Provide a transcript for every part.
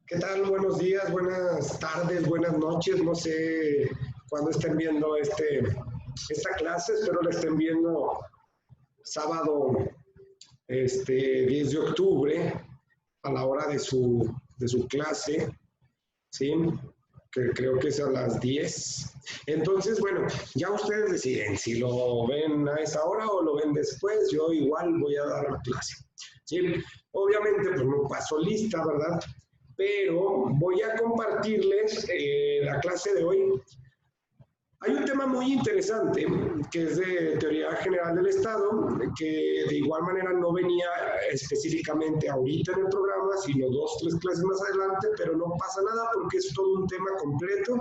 ¿Qué tal? Buenos días, buenas tardes, buenas noches. No sé cuándo estén viendo esta clase. Espero la estén viendo sábado 10 de octubre a la hora de su clase, ¿sí? Que creo que es a las 10. Entonces, bueno, ya ustedes deciden si lo ven a esa hora o lo ven después. Yo igual voy a dar la clase, ¿sí? Obviamente, pues no paso lista, ¿verdad? Pero voy a compartirles la clase de hoy. Hay un tema muy interesante que es de teoría general del Estado, que de igual manera no venía específicamente ahorita en el programa, sino 2, 3 clases más adelante, pero no pasa nada porque es todo un tema completo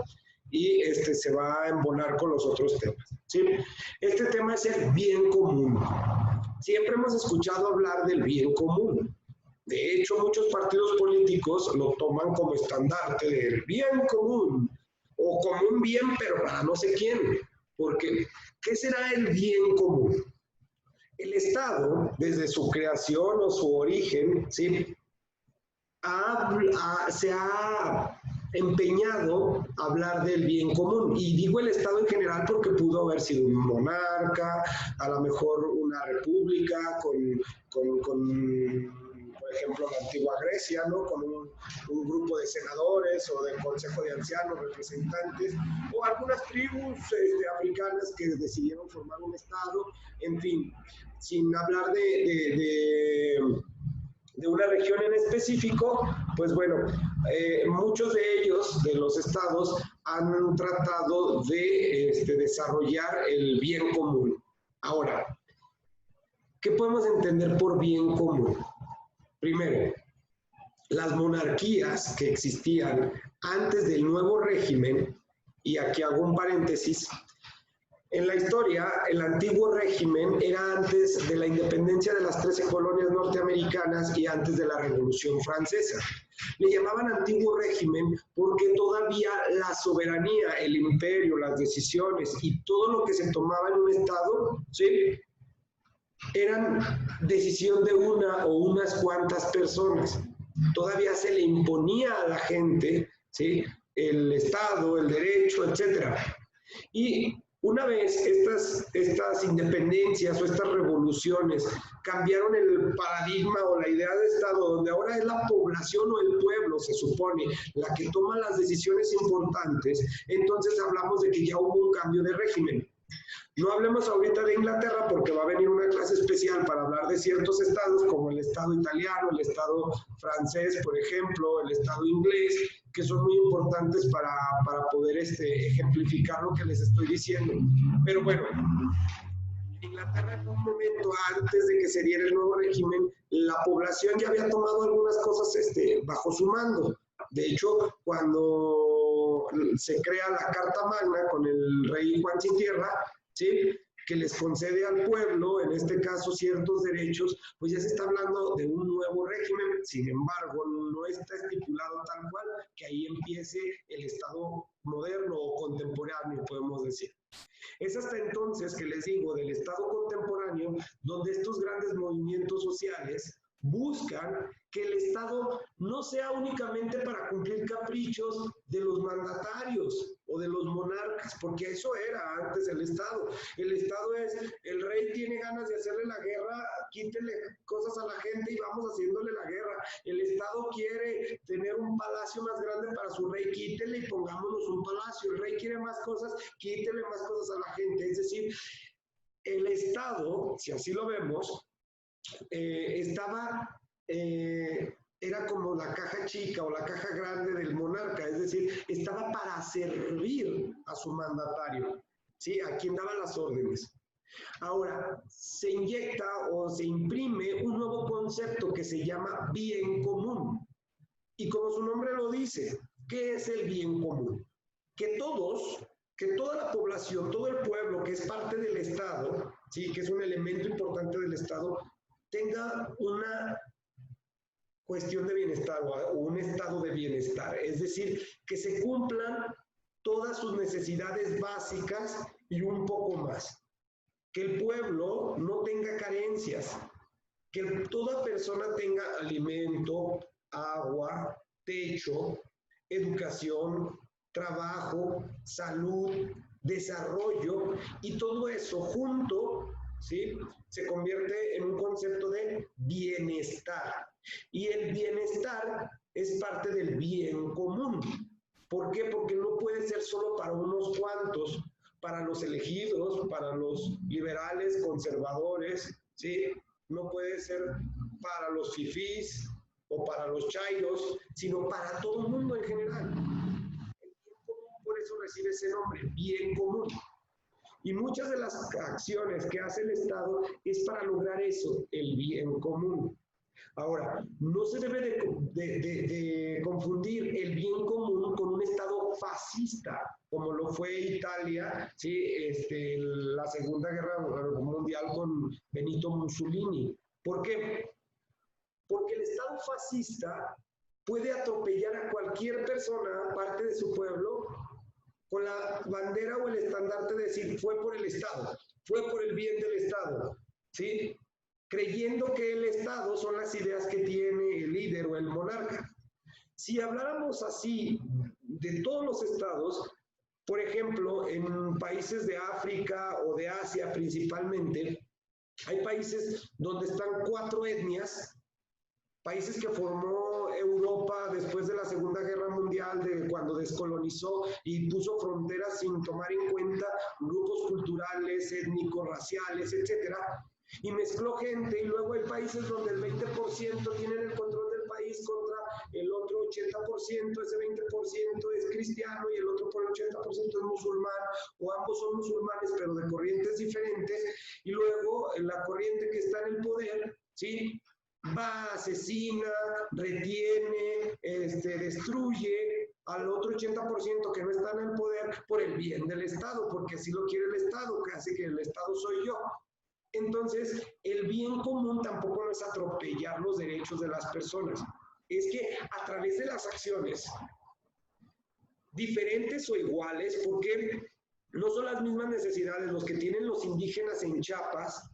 y se va a embonar con los otros temas, ¿sí? Este tema es el bien común. Siempre hemos escuchado hablar del bien común. De hecho, muchos partidos políticos lo toman como estandarte del bien común o como un bien, pero para no sé quién. Porque, ¿qué será el bien común? El Estado, desde su creación o su origen, ¿sí? Se ha empeñado a hablar del bien común. Y digo el Estado en general porque pudo haber sido un monarca, a lo mejor una república por ejemplo, la antigua Grecia, ¿no? Con un grupo de senadores o del consejo de ancianos, representantes, o algunas tribus africanas que decidieron formar un Estado, en fin, sin hablar de una región en específico, pues bueno, muchos de ellos, de los estados, han tratado de desarrollar el bien común. Ahora, ¿qué podemos entender por bien común? Primero, las monarquías que existían antes del nuevo régimen, y aquí hago un paréntesis, en la historia, el antiguo régimen era antes de la independencia de las 13 colonias norteamericanas y antes de la Revolución Francesa. Le llamaban antiguo régimen porque todavía la soberanía, el imperio, las decisiones y todo lo que se tomaba en un estado, ¿sí?, eran decisión de una o unas cuantas personas. Todavía se le imponía a la gente, ¿sí?, el Estado, el derecho, etcétera. Y una vez estas independencias o estas revoluciones cambiaron el paradigma o la idea de Estado, donde ahora es la población o el pueblo, se supone, la que toma las decisiones importantes, entonces hablamos de que ya hubo un cambio de régimen. No hablemos ahorita de Inglaterra porque va a venir una clase especial para hablar de ciertos estados como el estado italiano, el estado francés, por ejemplo, el estado inglés, que son muy importantes para poder ejemplificar lo que les estoy diciendo. Pero bueno, Inglaterra en un momento antes de que se diera el nuevo régimen, la población ya había tomado algunas cosas bajo su mando. De hecho, cuando se crea la Carta Magna con el rey Juan Sin Tierra, ¿sí?, que les concede al pueblo, en este caso, ciertos derechos, pues ya se está hablando de un nuevo régimen. Sin embargo, no está estipulado tal cual que ahí empiece el Estado moderno o contemporáneo, podemos decir. Es hasta entonces que les digo del Estado contemporáneo, donde estos grandes movimientos sociales buscan que el Estado no sea únicamente para cumplir caprichos de los mandatarios o de los monarcas, porque eso era antes el Estado. El Estado es, el rey tiene ganas de hacerle la guerra, quítele cosas a la gente y vamos haciéndole la guerra. El Estado quiere tener un palacio más grande para su rey, quítele y pongámonos un palacio. El rey quiere más cosas, quítele más cosas a la gente. Es decir, el Estado, si así lo vemos, era como la caja chica o la caja grande del monarca, es decir, estaba para servir a su mandatario, ¿sí?, a quien daba las órdenes. Ahora, se inyecta o se imprime un nuevo concepto que se llama bien común. Y como su nombre lo dice, ¿qué es el bien común? Que toda la población, todo el pueblo que es parte del Estado, ¿sí?, que es un elemento importante del Estado, tenga una cuestión de bienestar o un estado de bienestar. Es decir, que se cumplan todas sus necesidades básicas y un poco más. Que el pueblo no tenga carencias. Que toda persona tenga alimento, agua, techo, educación, trabajo, salud, desarrollo, y todo eso junto, ¿sí?, se convierte en un concepto de bienestar. Y el bienestar es parte del bien común. ¿Por qué? Porque no puede ser solo para unos cuantos, para los elegidos, para los liberales, conservadores, ¿sí? No puede ser para los fifís o para los chairos, sino para todo el mundo en general. El bien común por eso recibe ese nombre, bien común. Y muchas de las acciones que hace el Estado es para lograr eso, el bien común. Ahora, no se debe de confundir el bien común con un Estado fascista, como lo fue Italia, ¿sí?, la Segunda Guerra Mundial con Benito Mussolini. ¿Por qué? Porque el Estado fascista puede atropellar a cualquier persona, parte de su pueblo, con la bandera o el estandarte de decir, fue por el Estado, fue por el bien del Estado, ¿sí?, creyendo que el Estado son las ideas que tiene el líder o el monarca. Si habláramos así de todos los estados, por ejemplo, en países de África o de Asia principalmente, hay países donde están 4 etnias, países que formó Europa después de la Segunda Guerra Mundial, de cuando descolonizó y puso fronteras sin tomar en cuenta grupos culturales, étnicos, raciales, etcétera, y mezcló gente, y luego hay países donde el 20% tienen el control del país contra el otro 80%, ese 20% es cristiano y el otro por el 80% es musulmán, o ambos son musulmanes pero de corrientes diferentes, y luego la corriente que está en el poder, ¿sí?, va, asesina, retiene, destruye al otro 80% que no está en el poder por el bien del Estado, porque así lo quiere el Estado, que hace que el Estado soy yo. Entonces, el bien común tampoco no es atropellar los derechos de las personas, es que a través de las acciones, diferentes o iguales, porque no son las mismas necesidades los que tienen los indígenas en Chiapas,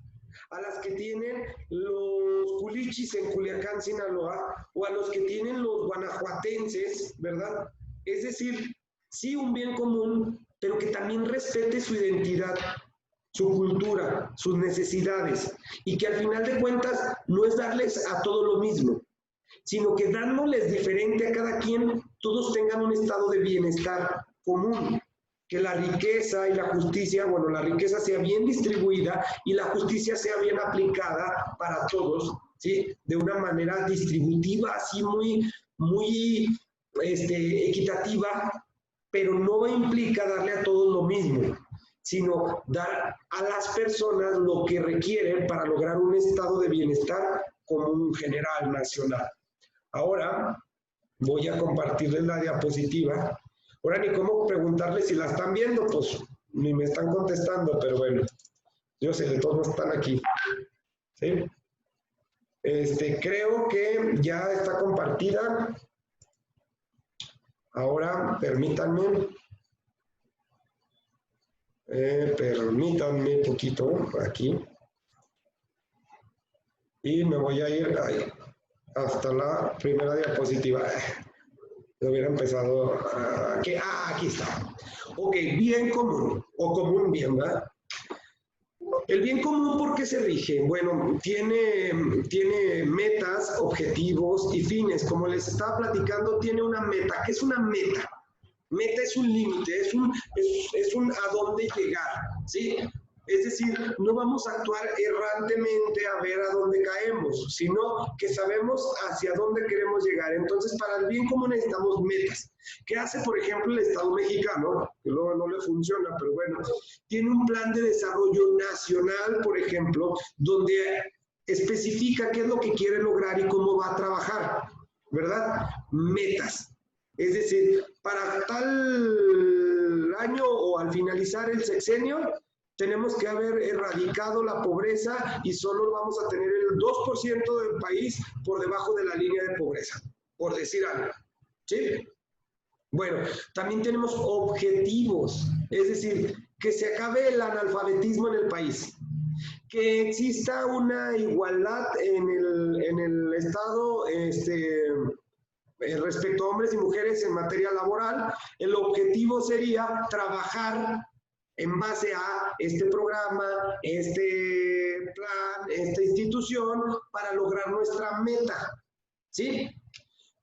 a las que tienen los culichis en Culiacán, Sinaloa, o a los que tienen los guanajuatenses, ¿verdad? Es decir, sí un bien común, pero que también respete su identidad, su cultura, sus necesidades, y que al final de cuentas no es darles a todo lo mismo, sino que dándoles diferente a cada quien, todos tengan un estado de bienestar común, que la riqueza y la justicia, bueno, la riqueza sea bien distribuida y la justicia sea bien aplicada para todos, ¿sí?, de una manera distributiva, así muy equitativa, pero no implica darle a todos lo mismo, sino dar a las personas lo que requieren para lograr un estado de bienestar común general nacional. Ahora voy a compartirles la diapositiva. Ahora ni cómo preguntarles si la están viendo, pues ni me están contestando, pero bueno, yo sé, de todos están aquí. ¿Sí? Creo que ya está compartida. Ahora, permítanme. Permítanme un poquito aquí. Y me voy a ir ahí, hasta la primera diapositiva. Lo hubiera empezado aquí. Aquí está. Ok, bien común, o común bien, ¿verdad? El bien común, ¿por qué se rige? Bueno, tiene metas, objetivos y fines. Como les estaba platicando, tiene una meta. ¿Qué es una meta? Meta es un límite, es un a dónde llegar, ¿sí? Es decir, no vamos a actuar errantemente a ver a dónde caemos, sino que sabemos hacia dónde queremos llegar. Entonces, para el bien común necesitamos metas. ¿Qué hace, por ejemplo, el Estado mexicano? Que luego no le funciona, pero bueno, tiene un plan de desarrollo nacional, por ejemplo, donde especifica qué es lo que quiere lograr y cómo va a trabajar, ¿verdad? Metas. Es decir, para tal año o al finalizar el sexenio, tenemos que haber erradicado la pobreza y solo vamos a tener el 2% del país por debajo de la línea de pobreza, por decir algo. ¿Sí? Bueno, también tenemos objetivos, es decir, que se acabe el analfabetismo en el país, que exista una igualdad en el Estado respecto a hombres y mujeres en materia laboral, el objetivo sería trabajar en base a este programa, este plan, esta institución, para lograr nuestra meta, ¿sí?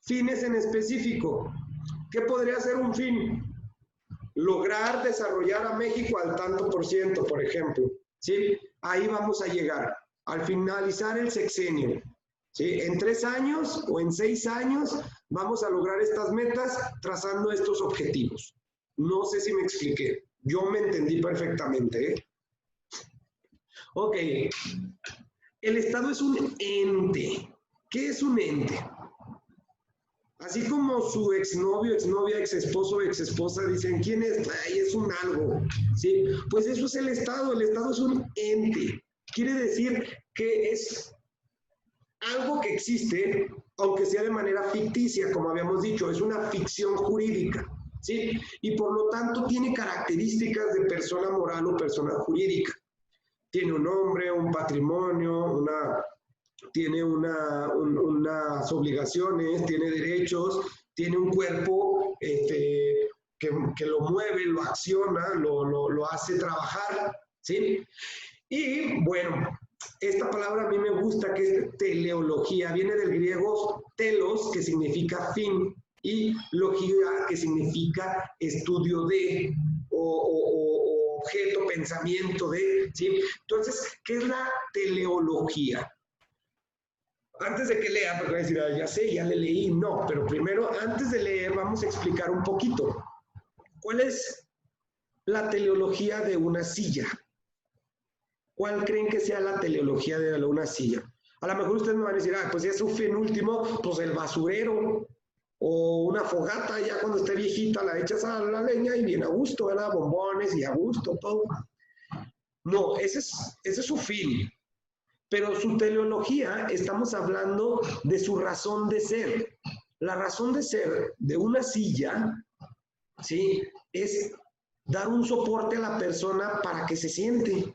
Fines en específico. ¿Qué podría ser un fin? Lograr desarrollar a México al tanto por ciento, por ejemplo, ¿sí? Ahí vamos a llegar, al finalizar el sexenio, ¿sí? En 3 años o en 6 años vamos a lograr estas metas trazando estos objetivos. No sé si me expliqué. Yo me entendí perfectamente, ¿eh? Ok. El Estado es un ente. ¿Qué es un ente? Así como su exnovio, exnovia, exesposo, exesposa dicen, ¿quién es? Ay, es un algo, ¿sí? Pues eso es el Estado es un ente. Quiere decir que es algo que existe, aunque sea de manera ficticia, como habíamos dicho, es una ficción jurídica, ¿sí? Y por lo tanto tiene características de persona moral o persona jurídica. Tiene un nombre, un patrimonio, tiene unas obligaciones, tiene derechos, tiene un cuerpo que lo mueve, lo acciona, lo hace trabajar, ¿sí? Y bueno, esta palabra a mí me gusta, que es teleología, viene del griego telos, que significa fin, y logía, que significa estudio de, o objeto, pensamiento de, ¿sí? Entonces, ¿qué es la teleología? Antes de que lea, porque voy a decir, ya sé, ya le leí, no, pero primero, antes de leer, vamos a explicar un poquito. ¿Cuál es la teleología de una silla? ¿Cuál creen que sea la teleología de una silla? A lo mejor ustedes me van a decir, pues ya es un fin último, pues el basurero, o una fogata, ya cuando esté viejita la echas a la leña y bien a gusto, ¿verdad? Bombones y a gusto, todo. No, ese es su fin. Pero su teleología, estamos hablando de su razón de ser. La razón de ser de una silla, ¿sí? Es dar un soporte a la persona para que se siente.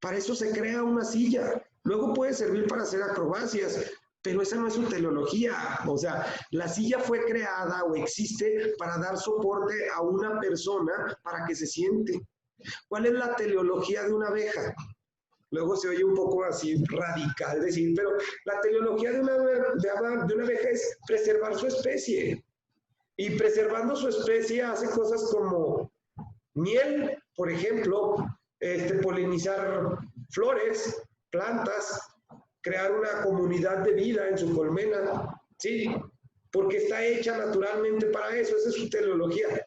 Para eso se crea una silla. Luego puede servir para hacer acrobacias, pero esa no es su teleología. O sea, la silla fue creada o existe para dar soporte a una persona para que se siente. ¿Cuál es la teleología de una abeja? Luego se oye un poco así radical decir, pero la teleología de una abeja es preservar su especie. Y preservando su especie hace cosas como miel, por ejemplo, polinizar flores, plantas, crear una comunidad de vida en su colmena, ¿sí? Porque está hecha naturalmente para eso, esa es su teleología.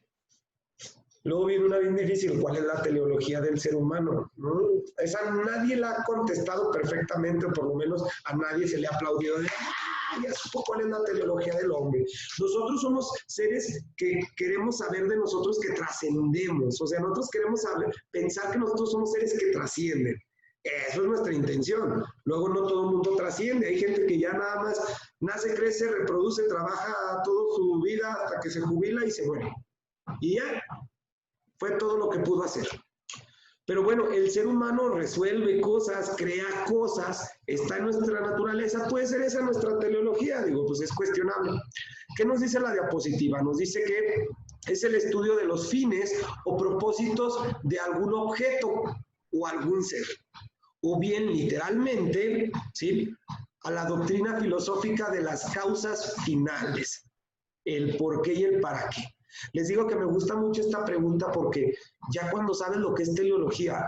Luego viene una bien difícil, ¿cuál es la teleología del ser humano? ¿No? Esa nadie la ha contestado perfectamente, o por lo menos a nadie se le ha aplaudido de, ya supo cuál es la teleología del hombre. Nosotros somos seres que queremos saber de nosotros que trascendemos, o sea, nosotros queremos pensar que nosotros somos seres que trascienden. Eso es nuestra intención. Luego no todo el mundo trasciende, hay gente que ya nada más nace, crece, reproduce, trabaja toda su vida hasta que se jubila y se muere. Y ya, fue todo lo que pudo hacer. Pero bueno, el ser humano resuelve cosas, crea cosas, está en nuestra naturaleza, puede ser esa nuestra teleología, digo, pues es cuestionable. ¿Qué nos dice la diapositiva? Nos dice que es el estudio de los fines o propósitos de algún objeto o algún ser. O bien, literalmente, ¿sí?, a la doctrina filosófica de las causas finales, el por qué y el para qué. Les digo que me gusta mucho esta pregunta porque ya cuando sabes lo que es teleología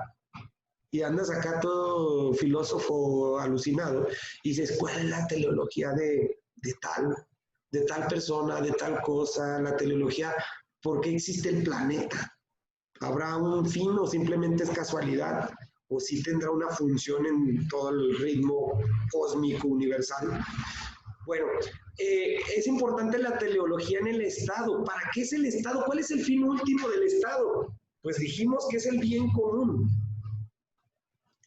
y andas acá todo filósofo alucinado y dices, ¿cuál es la teleología de tal persona, de tal cosa? La teleología, ¿por qué existe el planeta? ¿Habrá un fin o simplemente es casualidad? ¿O sí tendrá una función en todo el ritmo cósmico universal? Bueno, es importante la teleología en el Estado. ¿Para qué es el Estado? ¿Cuál es el fin último del Estado? Pues dijimos que es el bien común.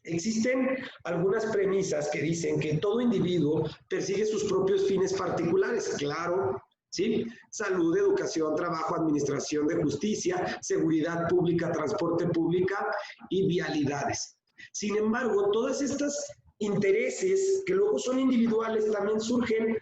Existen algunas premisas que dicen que todo individuo persigue sus propios fines particulares, claro, ¿sí? Salud, educación, trabajo, administración de justicia, seguridad pública, transporte pública y vialidades. Sin embargo, todas estas intereses que luego son individuales también surgen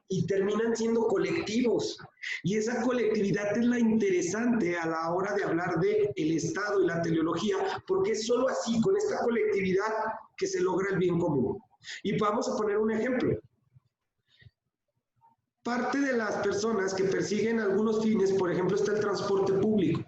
y terminan siendo colectivos. Y esa colectividad es la interesante a la hora de hablar de el Estado y la teleología, porque es solo así, con esta colectividad, que se logra el bien común. Y vamos a poner un ejemplo. Parte de las personas que persiguen algunos fines, por ejemplo, está el transporte público.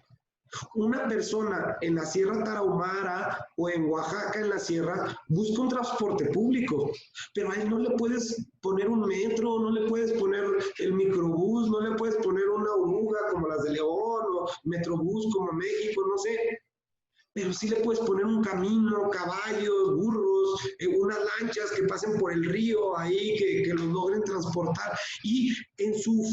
Una persona en la Sierra Tarahumara o en Oaxaca, en la sierra, busca un transporte público, pero a él no le puedes poner un metro, no le puedes poner el microbús, no le puedes poner una oruga como las de León o metrobús como México, no sé. Pero sí le puedes poner un camino, caballos, burros, unas lanchas que pasen por el río ahí, que los logren transportar. Y en su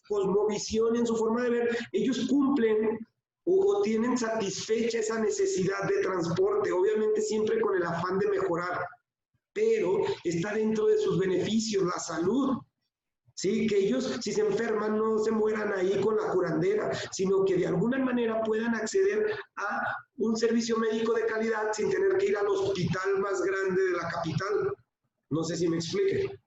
cosmovisión, en su forma de ver, ellos cumplen o tienen satisfecha esa necesidad de transporte, obviamente siempre con el afán de mejorar, pero está dentro de sus beneficios, la salud. ¿Sí? Que ellos, si se enferman, no se mueran ahí con la curandera, sino que de alguna manera puedan acceder a un servicio médico de calidad sin tener que ir al hospital más grande de la capital. No sé si me explique.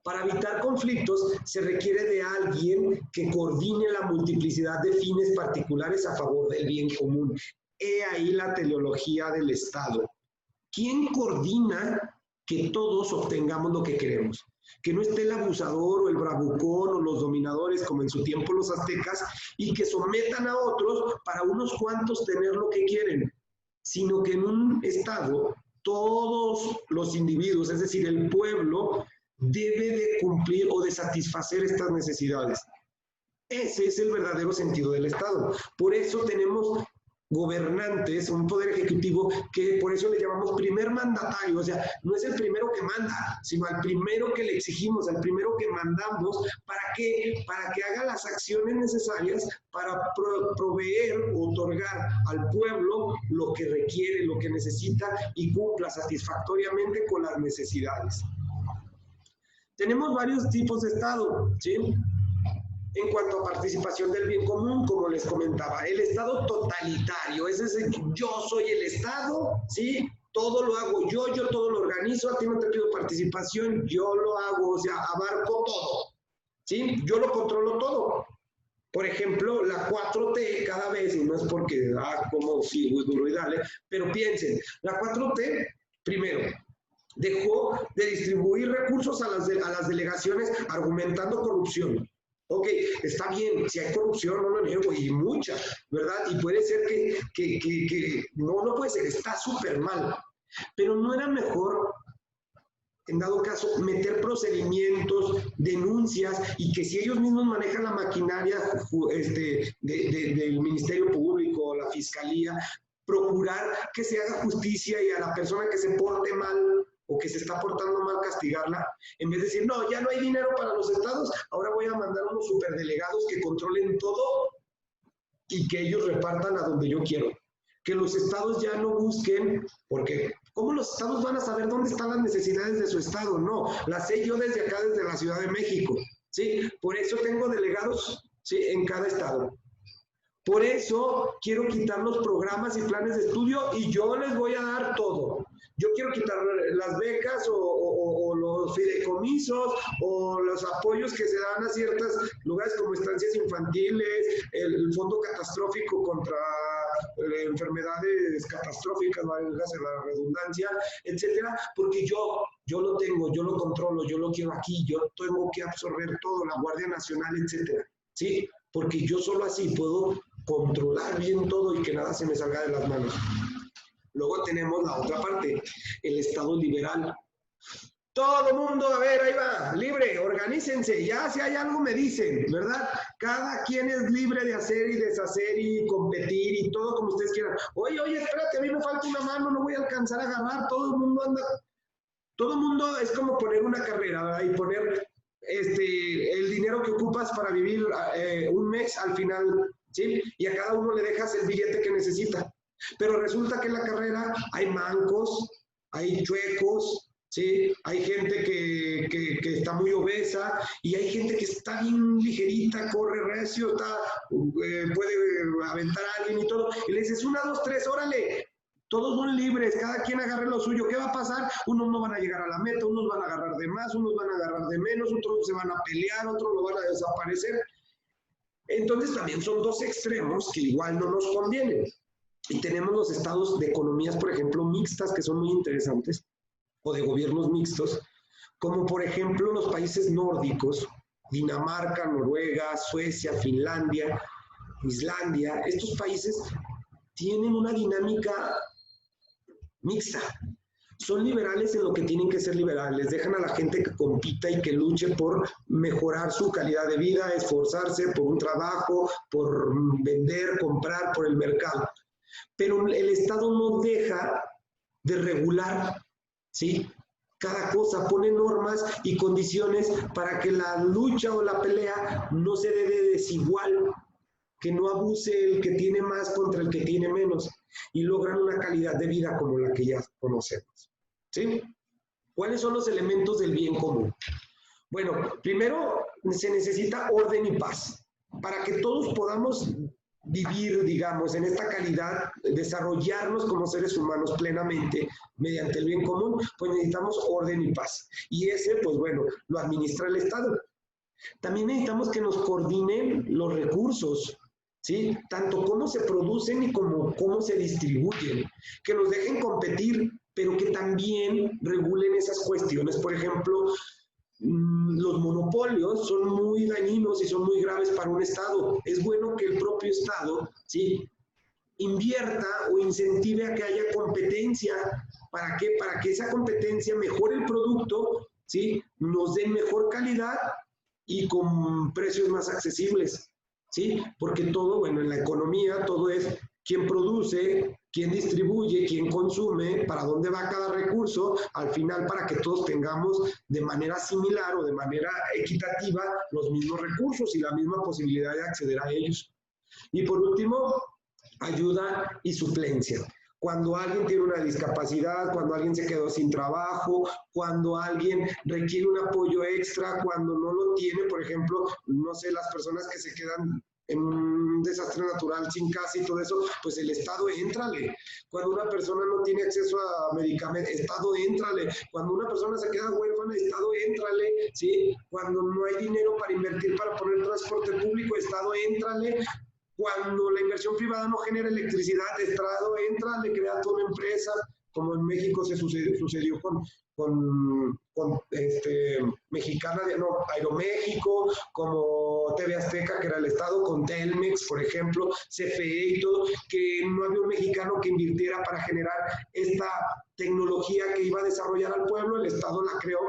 Para evitar conflictos se requiere de alguien que coordine la multiplicidad de fines particulares a favor del bien común. He ahí la teleología del Estado. ¿Quién coordina que todos obtengamos lo que queremos? Que no esté el abusador o el bravucón o los dominadores como en su tiempo los aztecas y que sometan a otros para unos cuantos tener lo que quieren, sino que en un Estado todos los individuos, es decir, el pueblo, debe de cumplir o de satisfacer estas necesidades. Ese es el verdadero sentido del Estado. Por eso tenemos gobernantes, un poder ejecutivo que por eso le llamamos primer mandatario, o sea, no es el primero que manda, sino al primero que le exigimos, al primero que mandamos, ¿para qué? Para que haga las acciones necesarias para proveer o otorgar al pueblo lo que requiere, lo que necesita y cumpla satisfactoriamente con las necesidades. Tenemos varios tipos de Estado, ¿sí? En cuanto a participación del bien común, como les comentaba, el Estado totalitario, es decir, yo soy el Estado, ¿sí? Todo lo hago yo todo lo organizo, a ti no te pido participación, yo lo hago, o sea, abarco todo, ¿sí? Yo lo controlo todo. Por ejemplo, la 4T cada vez, y no es porque, como si duro y dale, pero piensen, la 4T, primero, dejó de distribuir recursos a las delegaciones argumentando corrupción. Ok, está bien, si hay corrupción, no lo niego, y mucha, ¿verdad? Y puede ser que no puede ser, está súper mal. Pero no era mejor, en dado caso, meter procedimientos, denuncias, y que si ellos mismos manejan la maquinaria del Ministerio Público, la Fiscalía, procurar que se haga justicia y a la persona que se porte mal o que se está portando mal castigarla, en vez de decir, no, ya no hay dinero para los estados, ahora voy a mandar unos superdelegados que controlen todo y que ellos repartan a donde yo quiero. Que los estados ya no busquen, porque ¿cómo los estados van a saber dónde están las necesidades de su estado? No, las sé yo desde acá, desde la Ciudad de México, ¿sí? Por eso tengo delegados, ¿sí? En cada estado. Por eso quiero quitar los programas y planes de estudio y yo les voy a dar todo. Yo quiero quitar las becas o los fideicomisos o los apoyos que se dan a ciertos lugares como estancias infantiles, el fondo catastrófico contra enfermedades catastróficas, valga la redundancia, etcétera, porque yo lo tengo, yo lo controlo, yo lo quiero aquí, yo tengo que absorber todo, la Guardia Nacional, etcétera, ¿sí? Porque yo solo así puedo controlar bien todo y que nada se me salga de las manos. Luego tenemos la otra parte, el Estado liberal. Todo mundo, a ver, ahí va, libre, organícense, ya si hay algo me dicen, ¿verdad? Cada quien es libre de hacer y deshacer y competir y todo como ustedes quieran. Oye, espérate, a mí me falta una mano, no voy a alcanzar a agarrar, todo el mundo anda. Todo el mundo es como poner una carrera, ¿verdad? Y poner el dinero que ocupas para vivir un mes al final, ¿sí? Y a cada uno le dejas el billete que necesita. Pero resulta que en la carrera hay mancos, hay chuecos, ¿sí? Hay gente que está muy obesa y hay gente que está bien ligerita, corre recio, puede aventar a alguien y todo. Y le dices, 1, 2, 3, órale. Todos son libres, cada quien agarre lo suyo. ¿Qué va a pasar? Unos no van a llegar a la meta, unos van a agarrar de más, unos van a agarrar de menos, otros se van a pelear, otros lo van a desaparecer. Entonces también son dos extremos que igual no nos convienen. Y tenemos los estados de economías, por ejemplo, mixtas, que son muy interesantes, o de gobiernos mixtos, como por ejemplo los países nórdicos, Dinamarca, Noruega, Suecia, Finlandia, Islandia. Estos países tienen una dinámica mixta. Son liberales en lo que tienen que ser liberales, dejan a la gente que compita y que luche por mejorar su calidad de vida, esforzarse por un trabajo, por vender, comprar, por el mercado. Pero el Estado no deja de regular, ¿sí? Cada cosa, pone normas y condiciones para que la lucha o la pelea no se dé de desigual, que no abuse el que tiene más contra el que tiene menos, y logran una calidad de vida como la que ya conocemos, ¿sí? ¿Cuáles son los elementos del bien común? Bueno, primero se necesita orden y paz, para que todos podamos vivir, digamos, en esta calidad, desarrollarnos como seres humanos plenamente mediante el bien común, pues necesitamos orden y paz. Y ese, pues bueno, lo administra el Estado. También necesitamos que nos coordinen los recursos, ¿sí? Tanto cómo se producen y como cómo se distribuyen. Que nos dejen competir, pero que también regulen esas cuestiones. Por ejemplo, los monopolios son muy dañinos y son muy graves para un Estado. Es bueno que el propio Estado, ¿sí?, invierta o incentive a que haya competencia. ¿Para qué? Para que esa competencia mejore el producto, ¿sí?, nos dé mejor calidad y con precios más accesibles, ¿sí? Porque todo, bueno, en la economía todo es quién produce, quién distribuye, quién consume, para dónde va cada recurso, al final para que todos tengamos de manera similar o de manera equitativa los mismos recursos y la misma posibilidad de acceder a ellos. Y por último, ayuda y suplencia. Cuando alguien tiene una discapacidad, cuando alguien se quedó sin trabajo, cuando alguien requiere un apoyo extra, cuando no lo tiene, por ejemplo, no sé, las personas que se quedan en un desastre natural sin casa y todo eso, pues el Estado, éntrale. Cuando una persona no tiene acceso a medicamentos, Estado, éntrale. Cuando una persona se queda huérfana, Estado, éntrale, ¿sí? Cuando no hay dinero para invertir para poner transporte público, Estado, éntrale. Cuando la inversión privada no genera electricidad, el Estado entra, le crea toda una empresa, como en México se sucedió con Mexicana, no, Aeroméxico, como TV Azteca, que era el Estado, con Telmex, por ejemplo, CFE y todo, que no había un mexicano que invirtiera para generar esta tecnología que iba a desarrollar al pueblo, el Estado la creó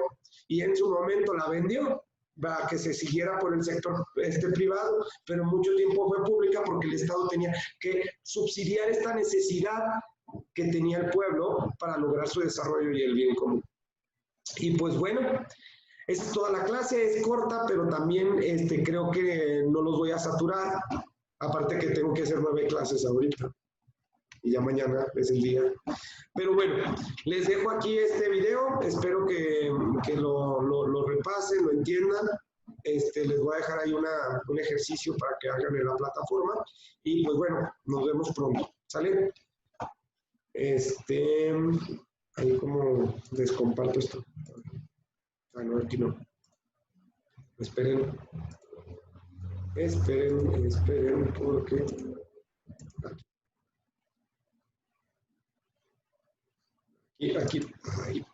y en su momento la vendió para que se siguiera por el sector privado, pero mucho tiempo fue pública porque el Estado tenía que subsidiar esta necesidad que tenía el pueblo para lograr su desarrollo y el bien común. Y pues bueno, esta es toda la clase, es corta, pero también creo que no los voy a saturar, aparte que tengo que hacer 9 clases ahorita. Y ya mañana es el día. Pero bueno, les dejo aquí este video, espero que lo repasen, lo entiendan. Les voy a dejar ahí un ejercicio para que hagan en la plataforma. Y pues bueno, nos vemos pronto. ¿Sale? Ahí como les comparto esto. Ah, no, aquí no. Esperen, porque... Aquí, ahí.